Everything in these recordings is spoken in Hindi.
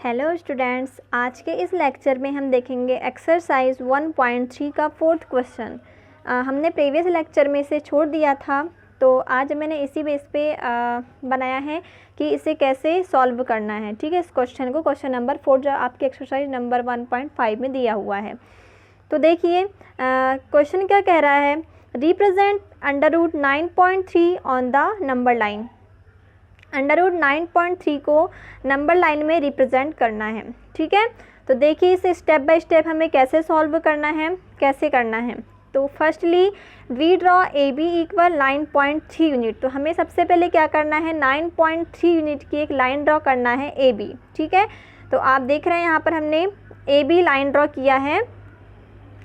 हेलो स्टूडेंट्स, आज के इस लेक्चर में हम देखेंगे एक्सरसाइज 1.3 का फोर्थ क्वेश्चन। हमने प्रीवियस लेक्चर में से छोड़ दिया था, तो आज मैंने इसी बेस पे बनाया है कि इसे कैसे सॉल्व करना है। ठीक है, इस क्वेश्चन को, क्वेश्चन नंबर 4 जो आपके एक्सरसाइज नंबर 1.5 में दिया हुआ है। तो देखिए क्वेश्चन क्या कह रहा है, represent under root 9.3 on the number line. Under root 9.3 को नंबर लाइन में रिप्रेजेंट करना है। ठीक है, तो देखिए इसे स्टेप बाय स्टेप हमें कैसे सॉल्व करना है, कैसे करना है। तो firstly we draw A B equal 9.3 unit. तो हमें सबसे पहले क्या करना है, 9.3 यूनिट की एक लाइन ड्रॉ करना है ए बी। ठीक है, तो आप देख रहे हैं यहाँ पर हमने ए बी लाइन ड्रॉ किया है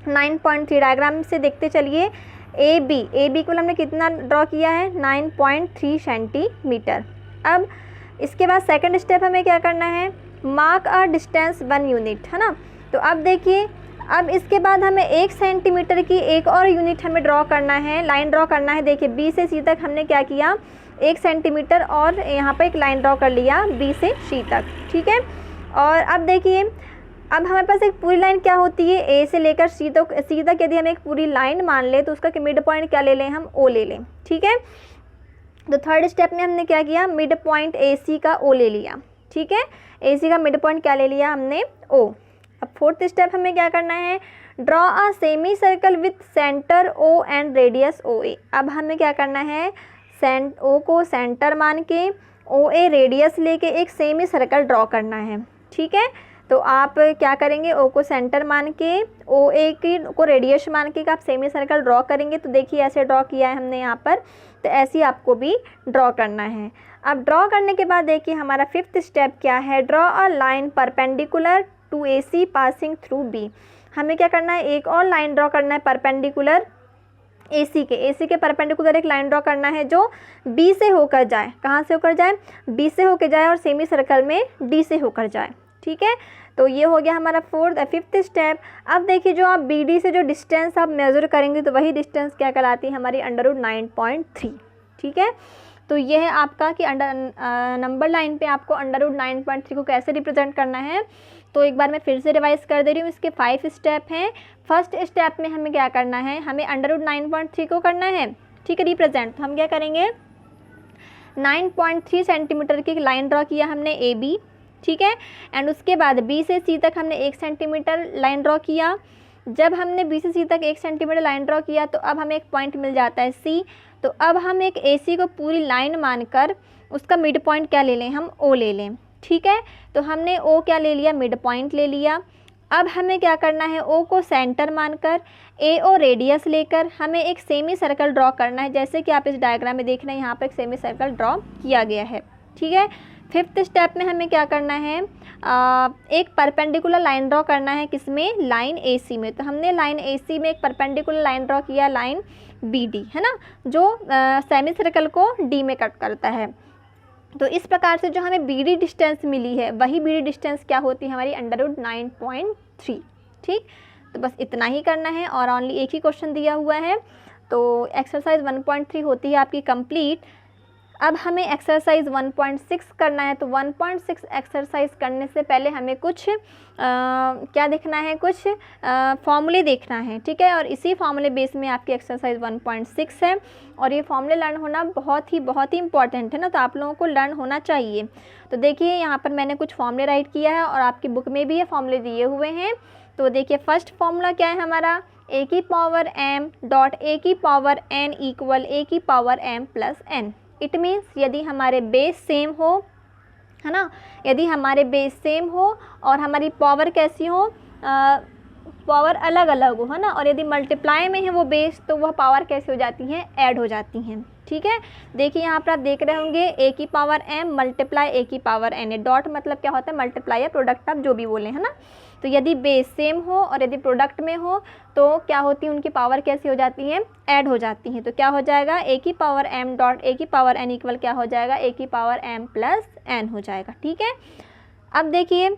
9.3। डायग्राम से देखते चलिए, ए बी को हमने कितना ड्रॉ किया है, 9.3 सेंटीमीटर। अब इसके बाद सेकंड स्टेप हमें क्या करना है, मार्क अ डिस्टेंस 1 यूनिट, है ना। तो अब देखिए, अब इसके बाद हमें 1 सेंटीमीटर की एक और यूनिट हमें ड्रॉ करना है, लाइन ड्रॉ करना है। देखिए बी से सी तक हमने क्या किया, 1 सेंटीमीटर और यहाँ पर एक लाइन ड्रॉ कर लिया बी से सी तक। ठीक है, और अब देखिए, अब हमारे पास एक पूरी लाइन क्या होती है, ए से लेकर सी तक यदि हम एक पूरी लाइन मान ले तो उसका मिड पॉइंट क्या ले लें, हम ओ ले लें। ठीक है, तो थर्ड स्टेप में हमने क्या किया, मिड पॉइंट ए सी का ओ ले लिया। ठीक है, ए सी का मिड पॉइंट क्या ले लिया हमने, ओ। अब फोर्थ स्टेप हमें क्या करना है, draw a semi circle with centre O and radius O A. अब हमें क्या करना है, ओ को सेंटर मान के ओ ए रेडियस लेके एक सेमी सर्कल ड्रॉ करना है। ठीक है, तो आप क्या करेंगे, ओ को सेंटर मान के ओ ए की को रेडियस मान के आप सेमी सर्कल ड्रॉ करेंगे। तो देखिए ऐसे ड्रॉ किया है हमने यहाँ पर, तो ऐसे ही आपको भी ड्रॉ करना है। अब ड्रॉ करने के बाद देखिए हमारा फिफ्थ स्टेप क्या है, draw a line perpendicular to A C passing through B. हमें क्या करना है, एक और लाइन ड्रॉ करना है परपेंडिकुलर ए सी के परपेंडिकुलर एक लाइन ड्रॉ करना है जो बी से होकर जाए। कहाँ से होकर जाए, बी से होकर जाए और सेमी सर्कल में डी से होकर जाए। ठीक है, तो ये हो गया हमारा फिफ्थ स्टेप। अब देखिए जो आप बी डी से जो डिस्टेंस आप मेज़र करेंगे तो वही डिस्टेंस क्या कहलाती है, हमारी अंडर रूट 9.3। ठीक है, तो ये है आपका कि नंबर लाइन पे आपको अंडर रूट 9.3 को कैसे रिप्रेजेंट करना है। तो एक बार मैं फिर से रिवाइज कर दे रही हूँ, इसके 5 स्टेप हैं। फर्स्ट स्टेप में हमें क्या करना है, हमें अंडर रूट 9.3 को करना है, ठीक है, रिप्रेजेंट। तो हम क्या करेंगे, 9.3 सेंटीमीटर की लाइन ड्रॉ किया हमने ए बी। ठीक है, एंड उसके बाद बी से सी तक हमने 1 सेंटीमीटर लाइन ड्रॉ किया। जब हमने बी से सी तक 1 सेंटीमीटर लाइन ड्रॉ किया तो अब हमें एक पॉइंट मिल जाता है सी। तो अब हम एक ए सी को पूरी लाइन मानकर उसका मिड पॉइंट क्या ले लें, हम ओ ले लें। ठीक है, तो हमने ओ क्या ले लिया, मिड पॉइंट ले लिया। अब हमें क्या करना है, ओ को सेंटर मानकर ए ओ रेडियस लेकर हमें एक सेमी सर्कल ड्रॉ करना है। जैसे कि आप इस डायग्राम में देख रहे हैं, यहाँ पर एक सेमी सर्कल ड्रॉ किया गया है। ठीक है, फिफ्थ स्टेप में हमें क्या करना है, एक परपेंडिकुलर लाइन ड्रॉ करना है, किसमें, लाइन ए सी में। तो हमने लाइन ए सी में एक परपेंडिकुलर लाइन ड्रॉ किया, लाइन बी डी, है ना, जो सेमी सर्कल को डी में कट करता है। तो इस प्रकार से जो हमें बी डी डिस्टेंस मिली है वही बी डी डिस्टेंस क्या होती है, हमारी अंडर रूट 9.3। ठीक, तो बस इतना ही करना है और ओनली एक ही क्वेश्चन दिया हुआ है। तो एक्सरसाइज 1.3 होती है आपकी कंप्लीट। अब हमें एक्सरसाइज 1.6 करना है। तो 1.6 एक्सरसाइज करने से पहले हमें कुछ क्या देखना है, कुछ फॉर्मूले देखना है। ठीक है, और इसी फॉर्मूले बेस में आपकी एक्सरसाइज 1.6 है। और ये फॉर्मूले लर्न होना बहुत ही इंपॉर्टेंट है ना, तो आप लोगों को लर्न होना चाहिए। तो देखिए यहाँ पर मैंने कुछ फॉर्मूले राइट किया है और आपकी बुक में भी ये फॉर्मूले दिए हुए हैं। तो देखिए फर्स्ट फॉर्मूला क्या है हमारा, ए की पावर एम डॉट ए की पावर एन इक्वल ए की power M plus N. It means यदि हमारे बेस सेम हो, है ना, यदि हमारे बेस सेम हो और हमारी पावर कैसी हो, पावर अलग अलग हो, है ना, और यदि मल्टीप्लाई में है वो बेस तो वह पावर कैसे हो जाती हैं, ऐड हो जाती हैं। ठीक है, देखिए यहाँ पर आप देख रहे होंगे ए की पावर एम मल्टीप्लाई ए की पावर एन है। डॉट मतलब क्या होता है, मल्टीप्लाई या प्रोडक्ट, आप जो भी बोले, है ना। तो यदि बेस सेम हो और यदि प्रोडक्ट में हो तो क्या होती है, उनकी पावर कैसी हो जाती है, ऐड हो जाती हैं। तो क्या हो जाएगा, ए की पावर एम डॉट ए की पावर एन इक्वल क्या हो जाएगा, ए की पावर एम प्लस एन हो जाएगा। ठीक है, अब देखिए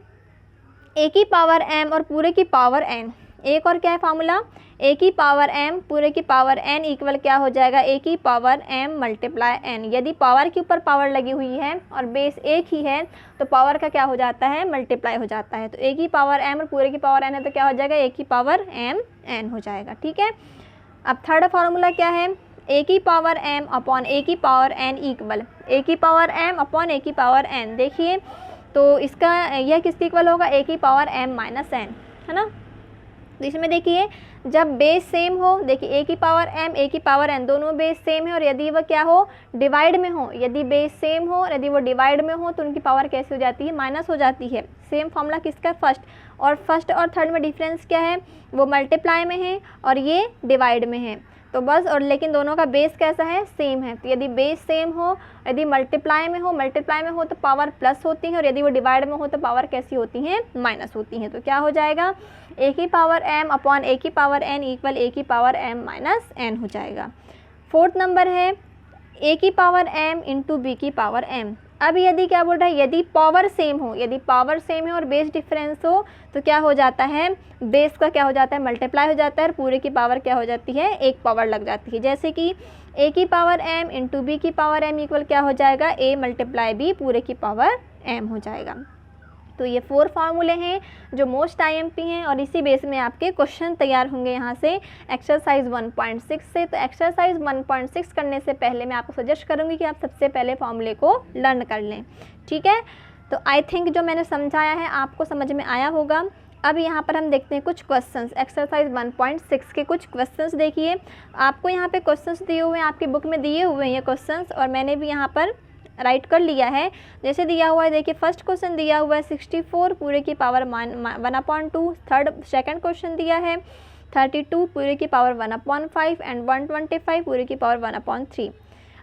ए की पावर एम और पूरे की पावर एन, एक और क्या है फार्मूला, ए की पावर m पूरे की पावर n इक्वल क्या हो जाएगा, ए की पावर m मल्टीप्लाई n। यदि पावर के ऊपर पावर लगी हुई है और बेस एक ही है तो पावर का क्या हो जाता है, मल्टीप्लाई हो जाता है। तो ए की पावर m और पूरे की पावर n है तो क्या हो जाएगा, ए की पावर m n हो जाएगा। ठीक है, अब थर्ड फार्मूला क्या है, ए की पावर m अपॉन ए की पावर n इक्वल ए की पावर m अपॉन ए की पावर n। देखिए तो इसका यह किसके इक्वल होगा, ए की पावर m माइनस n, है ना। तो इसमें देखिए जब बेस सेम हो, देखिए ए की पावर m ए की पावर n दोनों बेस सेम है और यदि वह क्या हो, डिवाइड में हो, यदि बेस सेम हो और यदि वो डिवाइड में हो तो उनकी पावर कैसे हो जाती है, माइनस हो जाती है। सेम फॉर्मूला किसका, फर्स्ट और थर्ड में डिफरेंस क्या है, वो मल्टीप्लाई में है और ये डिवाइड में है। तो बस, और लेकिन दोनों का बेस कैसा है, सेम है। तो यदि बेस सेम हो, यदि मल्टीप्लाई में हो तो पावर प्लस होती है और यदि वो डिवाइड में हो तो पावर कैसी होती हैं, माइनस होती हैं। तो क्या हो जाएगा, ए की पावर m अपॉन ए की पावर n इक्वल ए की पावर m माइनस n हो जाएगा। फोर्थ नंबर है ए की पावर m इंटू बी की पावर m। अब यदि क्या बोल रहा है, यदि पावर सेम हो, यदि पावर सेम है और बेस डिफरेंस हो तो क्या हो जाता है, बेस का क्या हो जाता है, मल्टीप्लाई हो जाता है और पूरे की पावर क्या हो जाती है, एक पावर लग जाती है। जैसे कि ए की पावर m इंटू बी की पावर m इक्वल क्या हो जाएगा, ए मल्टीप्लाई बी पूरे की पावर m हो जाएगा। तो ये 4 फार्मूले हैं जो मोस्ट IMP हैं और इसी बेस में आपके क्वेश्चन तैयार होंगे यहाँ से एक्सरसाइज 1.6 से। तो एक्सरसाइज 1.6 करने से पहले मैं आपको सजेस्ट करूँगी कि आप सबसे पहले फार्मूले को लर्न कर लें। ठीक है, तो आई थिंक जो मैंने समझाया है आपको समझ में आया होगा। अब यहाँ पर हम देखते हैं कुछ क्वेश्चंस, एक्सरसाइज 1.6 के कुछ क्वेश्चंस। देखिए आपको यहाँ पे क्वेश्चंस दिए हुए हैं, आपकी बुक में दिए हुए हैं ये क्वेश्चंस और मैंने भी यहाँ पर राइट कर लिया है। जैसे दिया हुआ है, देखिए फर्स्ट क्वेश्चन दिया हुआ है 64 पूरे की पावर 1/2। सेकंड क्वेश्चन दिया है 32 पूरे की पावर 1/5 एंड 125 पूरे की पावर 1/3।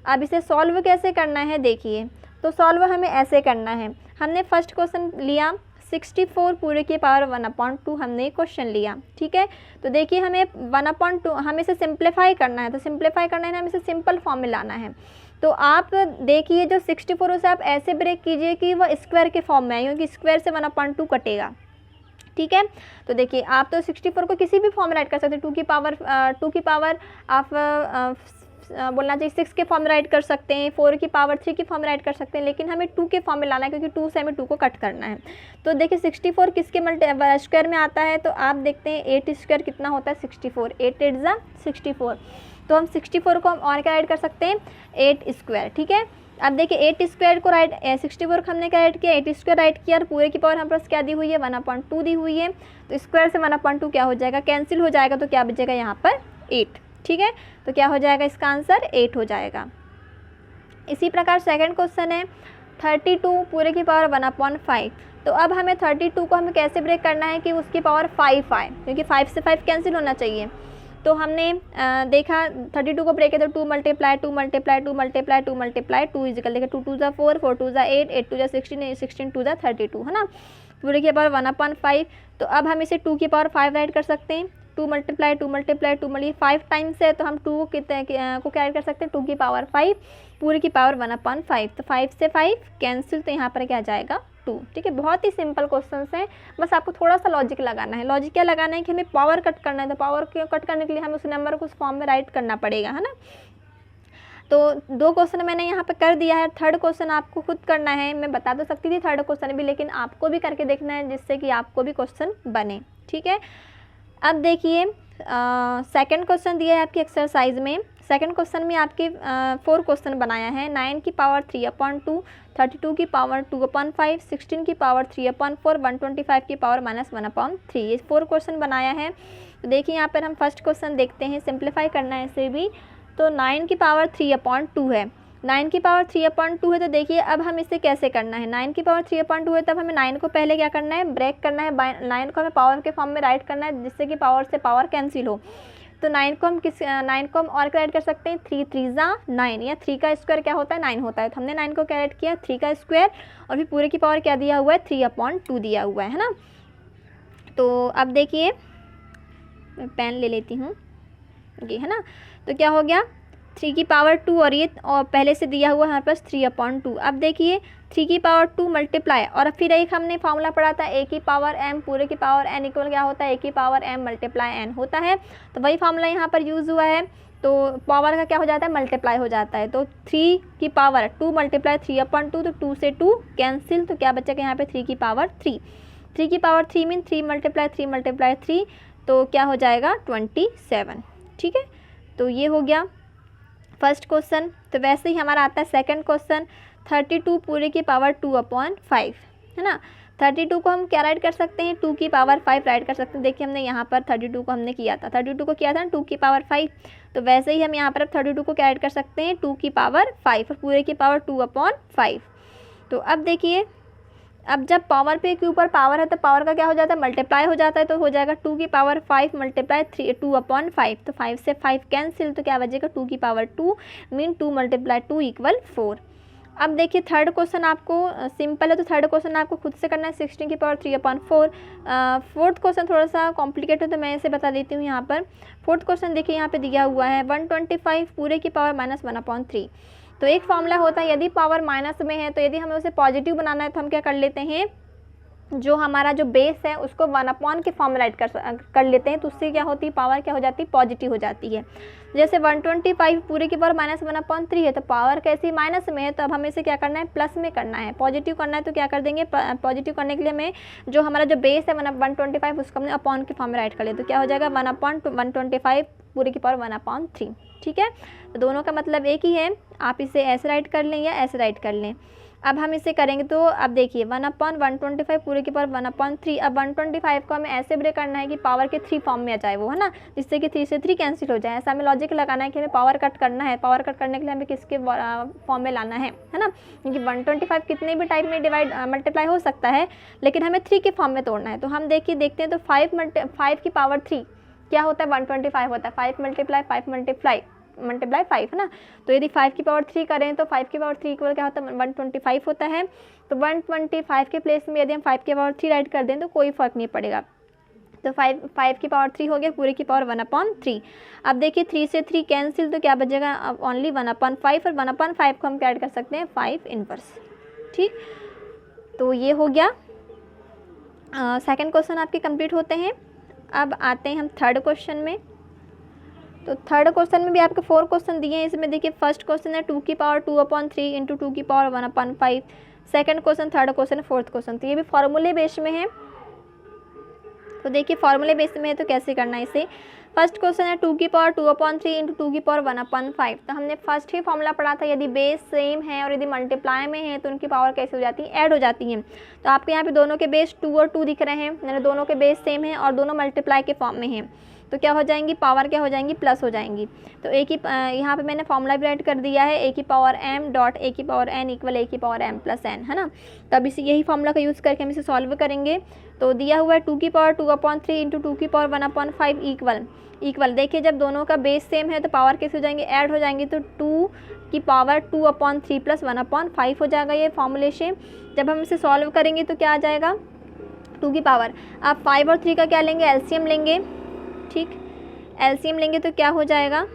अब इसे सॉल्व कैसे करना है, देखिए तो सॉल्व हमें ऐसे करना है। हमने फर्स्ट क्वेश्चन लिया 64 पूरे की पावर 1/2 हमने क्वेश्चन लिया। ठीक है, तो देखिए हमें 1/2 हमें इसे सिंप्लीफाई करना है। तो सिंप्लीफाई करना है ना, हमें इसे सिंपल फॉर्म में लाना है। तो आप देखिए जो 64 उसे आप ऐसे ब्रेक कीजिए कि वह स्क्वायर के फॉर्म में है, क्योंकि स्क्वायर से 1/2 कटेगा। ठीक है, तो देखिए आप तो 64 को किसी भी फॉर्म में राइट कर सकते हैं। 2 की पावर आप बोलना चाहिए 6 के फॉर्म में राइट कर सकते हैं, 4 की पावर 3 के फॉर्म में राइट कर सकते हैं, लेकिन हमें 2 के फॉर्म में लाना है क्योंकि 2 से हमें 2 को कट करना है। तो देखिए 64 किसके स्क्वायर में आता है, तो आप देखते हैं 8 स्क्वायर कितना होता है 64, 8 8 जा 64। तो हम 64 को हम और क्या राइट कर सकते हैं 8 स्क्वायर। ठीक है, अब देखिए 8 स्क्वायर को राइट 64 को हमने क्या राइट किया 8 स्क्वायर राइट किया और पूरे की पावर हमारे पास क्या दी हुई है 1/2 दी हुई है। तो स्क्वायर से 1/2 क्या हो जाएगा कैंसिल हो जाएगा, तो क्या बचेगा यहाँ पर 8। ठीक है, तो क्या हो जाएगा इसका आंसर 8 हो जाएगा। इसी प्रकार सेकंड क्वेश्चन है 32 पूरे की पावर 1/5। तो अब हमें 32 को हमें कैसे ब्रेक करना है कि उसकी पावर 5 आए, क्योंकि 5 से 5 कैंसिल होना चाहिए। तो हमने देखा 32 को ब्रेक है तो 2 multiply 2 multiply 2 multiply 2 multiply 2 is equal देखिए 2 2 जा 4 4 2 जा 8 8 2 जा 16 16 2 जा 32, है ना। पूरे की पावर 1/5। तो अब हम इसे 2 की पावर 5 राइट कर सकते हैं। 2 मल्टीप्लाई 2 मल्टीप्लाई 2 मल्टी 5 टाइम्स है तो हम 2 को क्या राइट कर सकते हैं 2 की पावर 5 पूरे की पावर 1/5। तो 5 से 5 कैंसिल, तो यहाँ पर क्या जाएगा 2। ठीक है, बहुत ही सिंपल क्वेश्चन हैं, बस आपको थोड़ा सा लॉजिक लगाना है। लॉजिक क्या लगाना है कि हमें पावर कट करना है, तो पावर को कट करने के लिए हमें उस नंबर को उस फॉर्म में राइट करना पड़ेगा, है ना। तो 2 क्वेश्चन मैंने यहाँ पे कर दिया है। थर्ड क्वेश्चन आपको खुद करना है। मैं बता तो सकती थी थर्ड क्वेश्चन भी, लेकिन आपको भी करके देखना है जिससे कि आपको भी क्वेश्चन बने। ठीक है, अब देखिए सेकंड क्वेश्चन दिया है आपकी एक्सरसाइज में। सेकंड क्वेश्चन में आपके 4 क्वेश्चन बनाया है। 9 की पावर 3/2, 32 की पावर 2/5, 16 की पावर 3/4, 125 की पावर -1/3। ये 4 क्वेश्चन बनाया है। तो देखिए यहाँ पर हम फर्स्ट क्वेश्चन देखते हैं, सिंप्लीफाई करना है इसे भी। तो 9 की पावर 3/2 है, 9 की पावर 3/2 है। तो देखिए अब हम इसे कैसे करना है, 9 की पावर 3/2 है, तब हमें 9 को पहले क्या करना है ब्रेक करना है। 9 को हमें पावर के फॉर्म में राइट करना है जिससे कि पावर से पावर कैंसिल हो। तो 9 को हम और क्या राइट कर सकते हैं 3 3 जा 9, या 3 का स्क्वायर क्या होता है 9 होता है। तो हमने 9 को क्या राइट किया 3 का स्क्वायर और फिर पूरे की पावर क्या दिया हुआ है 3/2 दिया हुआ है ना। तो अब देखिए मैं पेन ले लेती हूँ, ये है ना। तो क्या हो गया 3 की पावर 2 और ये और पहले से दिया हुआ हमारे पास 3/2। अब देखिए 3 की पावर 2 मल्टीप्लाई, और फिर एक हमने फॉर्मूला पढ़ा था a की पावर m पूरे की पावर n इक्वल क्या होता है, a की पावर m मल्टीप्लाई n होता है। तो वही फॉर्मूला यहाँ पर यूज़ हुआ है, तो पावर का क्या हो जाता है, मल्टीप्लाई हो जाता है। तो 3 की पावर 2 मल्टीप्लाई 3/2, तो 2 से 2 कैंसिल, तो क्या बचेगा यहाँ पे 3 की पावर 3। 3 की पावर 3 मीन 3 मल्टीप्लाई 3, तो क्या हो जाएगा 27। ठीक है, तो ये हो गया फर्स्ट क्वेश्चन। तो वैसे ही हमारा आता है सेकंड क्वेश्चन, 32 पूरे की पावर 2/5 है ना। 32 को हम क्या राइट कर सकते हैं, 2 की पावर 5 राइट कर सकते हैं। देखिए हमने यहाँ पर 32 को हमने किया था, 32 को किया था ना 2 की पावर 5, तो वैसे ही हम यहाँ पर अब 32 को क्या राइट कर सकते हैं, 2 की पावर 5 और पूरे की पावर 2/5। तो अब देखिए, अब जब पावर पे के ऊपर पावर है तो पावर का क्या हो जाता है, मल्टीप्लाई हो जाता है, तो हो जाएगा 2 की पावर 5 मल्टीप्लाई 2/5, तो 5 से 5 कैंसिल, तो क्या बचेगा 2 की पावर 2 मीन 2 मल्टीप्लाई 2 इक्वल 4। अब देखिए थर्ड क्वेश्चन आपको सिंपल है, तो थर्ड क्वेश्चन आपको खुद से करना है 16 की पावर 3/4। फोर्थ क्वेश्चन थोड़ा सा कॉम्प्लिकेटेड है, तो मैं इसे बता देती हूँ यहाँ पर। फोर्थ क्वेश्चन देखिए यहाँ पे दिया हुआ है 125 पूरे की पावर -1/3। तो एक फॉर्मूला होता है, यदि पावर माइनस में है तो यदि हमें उसे पॉजिटिव बनाना है तो हम क्या कर लेते हैं, जो हमारा जो बेस है उसको 1/, के फॉर्म में राइट कर लेते हैं, तो उससे क्या होती है, पावर क्या हो जाती है, पॉजिटिव हो जाती है। जैसे 125 पूरे की पावर -1/3 है, तो पावर कैसी माइनस में है, तो अब हमें इसे क्या करना है, प्लस में करना है, पॉजिटिव करना है। तो क्या कर देंगे, पॉजिटिव करने के लिए हमें जो हमारा जो बेस है 1/125 उसको हमने अपॉन के फॉर्म में राइट कर लिया, तो क्या हो जाएगा 1/125 पूरे की पावर 1/3। ठीक है, तो दोनों का मतलब एक ही है, आप इसे ऐसे राइट कर लें या ऐसे राइट कर लें। अब हम इसे करेंगे, तो अब देखिए 1/125 पूरे की पावर 1/3। अब 125 को हमें ऐसे ब्रेक करना है कि पावर के 3 फॉर्म में आ जाए वो, है ना, जिससे कि 3 से 3 कैंसिल हो जाए। ऐसा हमें लॉजिक लगाना है कि हमें पावर कट करना है, पावर कट करने के लिए हमें किसके फॉर्म में लाना है ना, क्योंकि 125 कितने भी टाइप में मल्टीप्लाई हो सकता है, लेकिन हमें 3 के फॉर्म में तोड़ना है। तो हम देखते हैं, तो 5 की पावर 3 क्या होता है, 125 होता है, 5 मल्टीप्लाई 5 है ना। तो यदि 5 की पावर 3 करें तो 5 की पावर 3 इक्वल क्या होता है, 125 होता है। तो 125 के प्लेस में यदि हम 5 की पावर 3 राइट कर दें तो कोई फ़र्क नहीं पड़ेगा। तो 5 की पावर 3 हो गया, पूरे की पावर 1/3। अब देखिए 3 से 3 कैंसिल, तो क्या बचेगा ओनली 1/5, और 1/5 को हम क्या ऐड कर सकते हैं, 5 इनवर्स। ठीक, तो ये हो गया सेकंड क्वेश्चन आपके कंप्लीट होते हैं। अब आते हैं हम थर्ड क्वेश्चन में। तो थर्ड क्वेश्चन में भी आपके 4 क्वेश्चन दिए हैं। इसमें देखिए फर्स्ट क्वेश्चन है 2 की पावर 2/3 इंटू 2 की power 1/5। Second question, third question, fourth question, तो ये भी फॉर्मूले बेस में है। तो देखिए फॉर्मूले बेस में है तो कैसे करना है इसे। फर्स्ट क्वेश्चन है 2 की पावर 2/3 इंटू 2 की पावर 1/5। तो हमने फर्स्ट ही फॉर्मूला पढ़ा था, यदि बेस सेम है और यदि मल्टीप्लाई में है तो उनकी पावर कैसे हो जाती है, ऐड हो जाती हैं। तो आपके यहाँ पे दोनों के बेस 2 और 2 दिख रहे हैं, यानी दोनों के बेस सेम है और दोनों मल्टीप्लाई के फॉर्म में हैं, तो क्या हो जाएंगी, पावर क्या हो जाएंगी, प्लस हो जाएंगी। तो एक ही यहाँ पे मैंने फॉर्मूला भी राइट कर दिया है, a की पावर m डॉट a की पावर n इक्वल a की पावर m प्लस n, है ना। तो अब इसी यही फॉर्मूला का यूज़ करके हम इसे सॉल्व करेंगे। तो दिया हुआ है 2 की पावर 2/3 इंटू 2 की पावर 1/5 इक्वल देखिए जब दोनों का बेस सेम है तो पावर कैसे हो जाएंगे, ऐड हो जाएंगी। तो 2 की पावर 2/3 प्लस 1/5 हो जाएगा ये फॉर्मूले से। जब हम इसे सॉल्व करेंगे तो क्या आ जाएगा, 2 की पावर, अब 5 और 3 का क्या लेंगे, एलसीएम लेंगे। ठीक, एलसीएम लेंगे तो क्या हो जाएगा,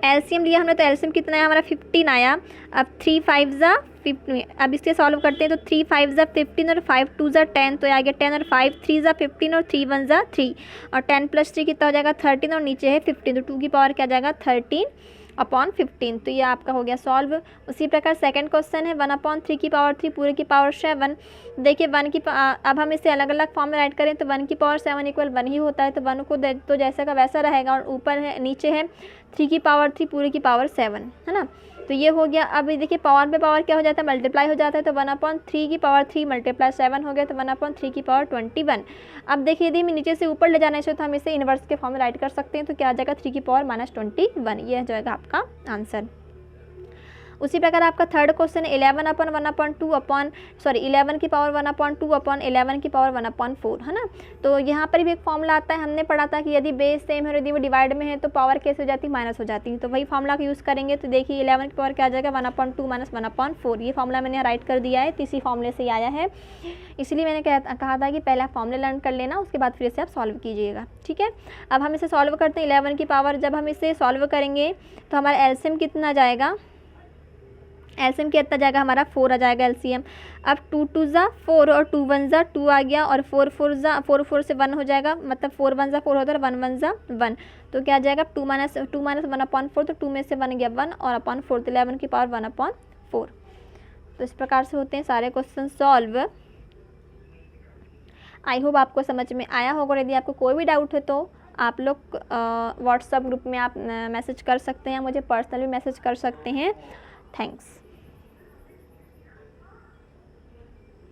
एलसीएम लिया हमने तो एलसीएम कितना है हमारा 15 आया। अब 3 5 ज़ा 15, अब इसके सॉल्व करते हैं। तो 3 5 ज़ा 15 और 5 2 ज़ा 10, तो आ गया 10 और 5 3 ज़ा 15 और 3 1 ज़ा 3 और 10 प्लस 3 कितना हो जाएगा 13 और नीचे है 15, तो 2 की पावर क्या जाएगा 13/15। तो ये आपका हो गया सॉल्व। उसी प्रकार सेकंड क्वेश्चन है 1/3 की पावर 3 पूरे की पावर 7। देखिए 1 की अब हम इसे अलग अलग फॉर्म में राइट करें तो 1 की पावर 7 इक्वल 1 ही होता है, तो 1 को तो जैसा का वैसा रहेगा, और ऊपर है नीचे है 3 की पावर 3 पूरे की पावर 7, है ना। तो ये हो गया। अब देखिए पावर पे पावर क्या हो जाता है, मल्टीप्लाई हो जाता है, तो 1/3 की पावर 3 मल्टीप्लाई 7 हो गया, तो 1/3 की पावर 21। अब देखिए यदि हमें नीचे से ऊपर ले जाना है तो हम इसे इन्वर्स के फॉर्म में राइट कर सकते हैं, तो क्या आ जाएगा 3 की पावर -21, ये हो जाएगा आपका आंसर। उसी प्रकार आपका थर्ड क्वेश्चन 11 अपन 1/2 अपन 11 की पावर 1/2 अपन 11 की पावर 1/4 है ना। तो यहाँ पर भी एक फॉर्मूला आता है, हमने पढ़ा था कि यदि बेस सेम है और यदि वो डिवाइड में है तो पावर कैसे हो जाती है, माइनस हो जाती है। तो वही फॉर्मूला का यूज़ करेंगे। तो देखिए 11 की पावर क्या आ जाएगा, 1/2 माइनस 1/4। ये फॉर्मूला मैंने राइट कर दिया है, इसी फॉर्मूले से आया है, इसलिए मैंने कहा था कि पहले आप फॉर्मूले लर्न कर लेना, उसके बाद फिर से आप सॉल्व कीजिएगा। ठीक है, अब हम इसे सॉल्व करते हैं। 11 की पावर जब हम इसे सॉल्व करेंगे तो हमारा एलसीएम कितना जाएगा, एलसीएम कितना जाएगा हमारा 4 आ जाएगा एलसीएम। अब 2 2 ज़ा 4 और 2 1 ज़ा 2 आ गया, और 4 4 से 1 हो जाएगा, मतलब 4 1 ज़ा 4 होता है, 1 1 ज़ा 1। तो क्या आ जाएगा 2 माइनस 1/4, तो 2 में से 1 गया 1 और 1/4, तो 11 की पावर 1/4। तो इस प्रकार से होते हैं सारे क्वेश्चन सॉल्व। आई होप आपको समझ में आया होगा। यदि आपको कोई भी डाउट है तो आप लोग व्हाट्सएप ग्रुप में आप मैसेज कर सकते हैं, मुझे पर्सनली मैसेज कर सकते हैं। थैंक्स।